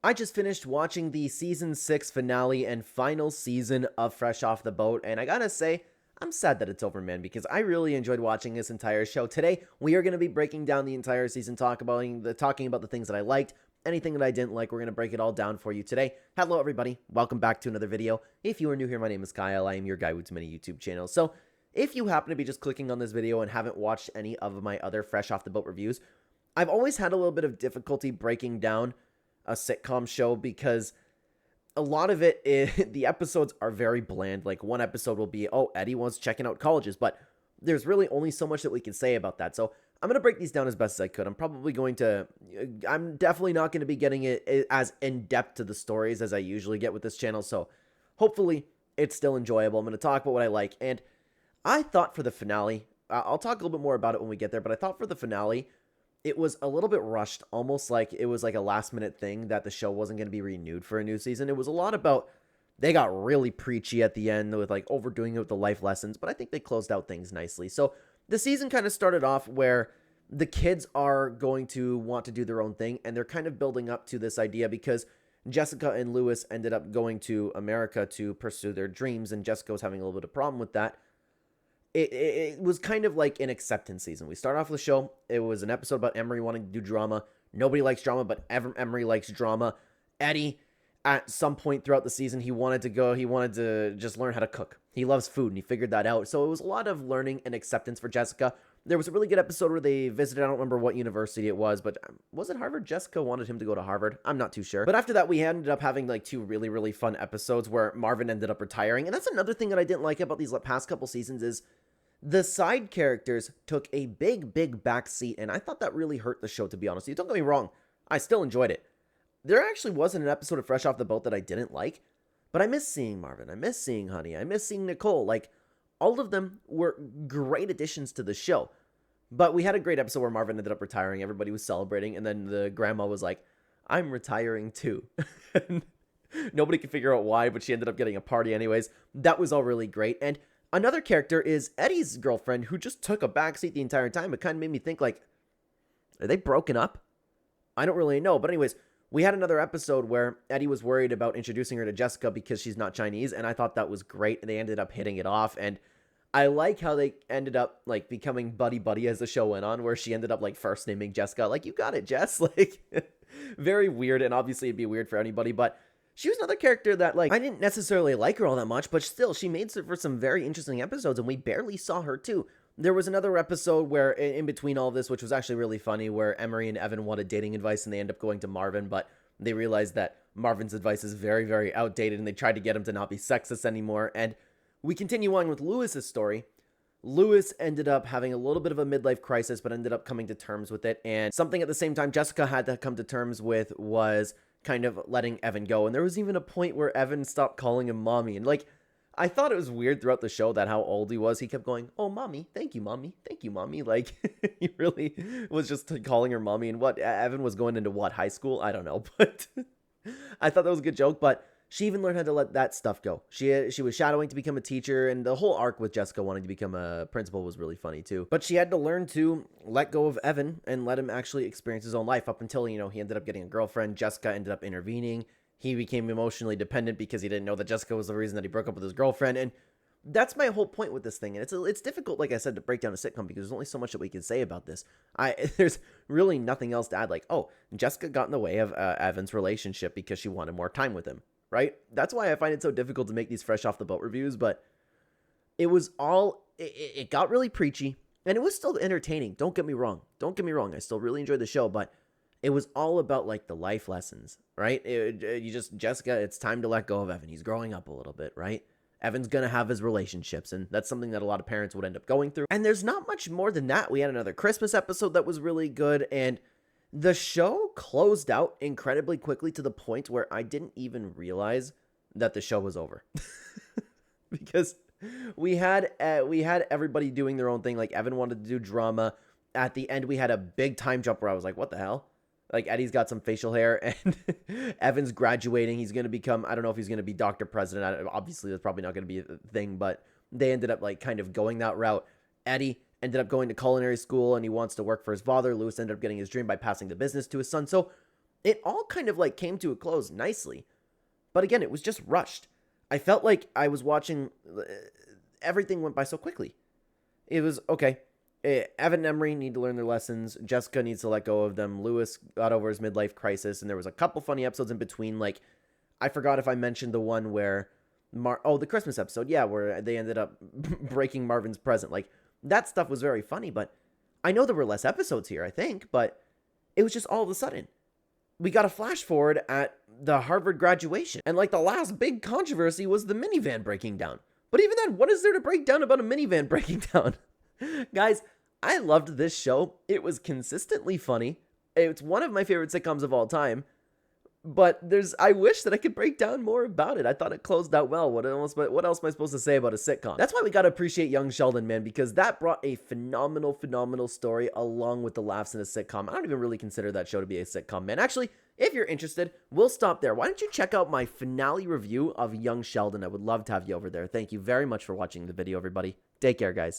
I just finished watching the season 6 finale and final season of Fresh Off the Boat, and I gotta say, I'm sad that it's over, man, because I really enjoyed watching this entire show. Today, we are going to be breaking down the entire season, talking about the things that I liked, anything that I didn't like. We're going to break it all down for you today. Hello, everybody. Welcome back to another video. If you are new here, my name is Kyle. I am your guy with too many YouTube channels. So, if you happen to be just clicking on this video and haven't watched any of my other Fresh Off the Boat reviews, I've always had a little bit of difficulty breaking down a sitcom show because a lot of it is, the episodes are very bland. Like one episode will be, oh, Eddie was checking out colleges, but there's really only so much that we can say about that. So I'm going to break these down as best as I could. I'm definitely not going to be getting it as in-depth to the stories as I usually get with this channel. So hopefully it's still enjoyable. I'm going to talk about what I like. And I thought for the finale, I'll talk a little bit more about it when we get there, but I thought for the finale, it was a little bit rushed, almost like it was like a last-minute thing that the show wasn't going to be renewed for a new season. It was a lot about, they got really preachy at the end with like overdoing it with the life lessons, but I think they closed out things nicely. So the season kind of started off where the kids are going to want to do their own thing, and they're kind of building up to this idea because Jessica and Lewis ended up going to America to pursue their dreams, and Jessica was having a little bit of problem with that. It was kind of like an acceptance season. We start off with the show. It was an episode about Emery wanting to do drama. Nobody likes drama, but Emery likes drama. Eddie, at some point throughout the season, he wanted to just learn how to cook. He loves food, and he figured that out. So it was a lot of learning and acceptance for Jessica. There was a really good episode where they visited, I don't remember what university it was, but was it Harvard? Jessica wanted him to go to Harvard. I'm not too sure. But after that, we ended up having like two really, really fun episodes where Marvin ended up retiring. And that's another thing that I didn't like about these past couple seasons is the side characters took a big, big backseat, and I thought that really hurt the show, to be honest with you. Don't get me wrong. I still enjoyed it. There actually wasn't an episode of Fresh Off the Boat that I didn't like, but I miss seeing Marvin. I miss seeing Honey. I miss seeing Nicole. Like, all of them were great additions to the show. But we had a great episode where Marvin ended up retiring. Everybody was celebrating, and then the grandma was like, I'm retiring too. Nobody could figure out why, but she ended up getting a party anyways. That was all really great. And another character is Eddie's girlfriend, who just took a backseat the entire time. It kind of made me think, like, are they broken up? I don't really know. But anyways, we had another episode where Eddie was worried about introducing her to Jessica because she's not Chinese, and I thought that was great. They ended up hitting it off, and I like how they ended up, like, becoming buddy-buddy as the show went on, where she ended up, like, first naming Jessica. Like, you got it, Jess. Like, very weird, and obviously it'd be weird for anybody, but she was another character that, like, I didn't necessarily like her all that much, but still, she made for some very interesting episodes, and we barely saw her, too. There was another episode where, in between all of this, which was actually really funny, where Emery and Evan wanted dating advice, and they end up going to Marvin, but they realized that Marvin's advice is very, very outdated, and they tried to get him to not be sexist anymore, and we continue on with Lewis's story. Lewis ended up having a little bit of a midlife crisis, but ended up coming to terms with it, and something at the same time Jessica had to come to terms with was kind of letting Evan go. And there was even a point where Evan stopped calling him mommy. And like, I thought it was weird throughout the show that how old he was. He kept going, oh, mommy, thank you, mommy, thank you, mommy. Like, he really was just calling her mommy. And what, Evan was going into what, high school? I don't know, but I thought that was a good joke. But she even learned how to let that stuff go. She was shadowing to become a teacher, and the whole arc with Jessica wanting to become a principal was really funny too. But she had to learn to let go of Evan and let him actually experience his own life up until, you know, he ended up getting a girlfriend. Jessica ended up intervening. He became emotionally dependent because he didn't know that Jessica was the reason that he broke up with his girlfriend. And that's my whole point with this thing. And it's difficult, like I said, to break down a sitcom because there's only so much that we can say about this. There's really nothing else to add. Like, oh, Jessica got in the way of Evan's relationship because she wanted more time with him. Right? That's why I find it so difficult to make these Fresh Off the Boat reviews, but it was all, it got really preachy, and it was still entertaining. Don't get me wrong. Don't get me wrong. I still really enjoyed the show, but it was all about, like, the life lessons, right? Jessica, it's time to let go of Evan. He's growing up a little bit, right? Evan's gonna have his relationships, and that's something that a lot of parents would end up going through. And there's not much more than that. We had another Christmas episode that was really good, and the show closed out incredibly quickly to the point where I didn't even realize that the show was over. Because we had everybody doing their own thing. Like, Evan wanted to do drama. At the end, we had a big time jump where I was like, what the hell? Like, Eddie's got some facial hair, and Evan's graduating. He's going to become, I don't know if he's going to be Dr. President. Obviously, that's probably not going to be a thing, but they ended up, like, kind of going that route. Eddie ended up going to culinary school, and he wants to work for his father. Lewis ended up getting his dream by passing the business to his son. So it all kind of like came to a close nicely. But again, it was just rushed. I felt like I was watching, everything went by so quickly. It was, okay, Evan and Emery need to learn their lessons. Jessica needs to let go of them. Lewis got over his midlife crisis, and there was a couple funny episodes in between. Like, I forgot if I mentioned the one where, the Christmas episode, yeah, where they ended up breaking Marvin's present. Like, that stuff was very funny, but I know there were less episodes here, I think, but it was just all of a sudden. We got a flash forward at the Harvard graduation, and like the last big controversy was the minivan breaking down. But even then, what is there to break down about a minivan breaking down? Guys, I loved this show. It was consistently funny. It's one of my favorite sitcoms of all time. But I wish that I could break down more about it. I thought it closed out well. What else am I supposed to say about a sitcom? That's why we gotta appreciate young Sheldon, man, because that brought a phenomenal story along with the laughs in a sitcom. I don't even really consider that show to be a sitcom, man. Actually, if you're interested, we'll stop there. Why don't you check out my finale review of Young Sheldon? I would love to have you over there. Thank you very much for watching the video, everybody. Take care, guys.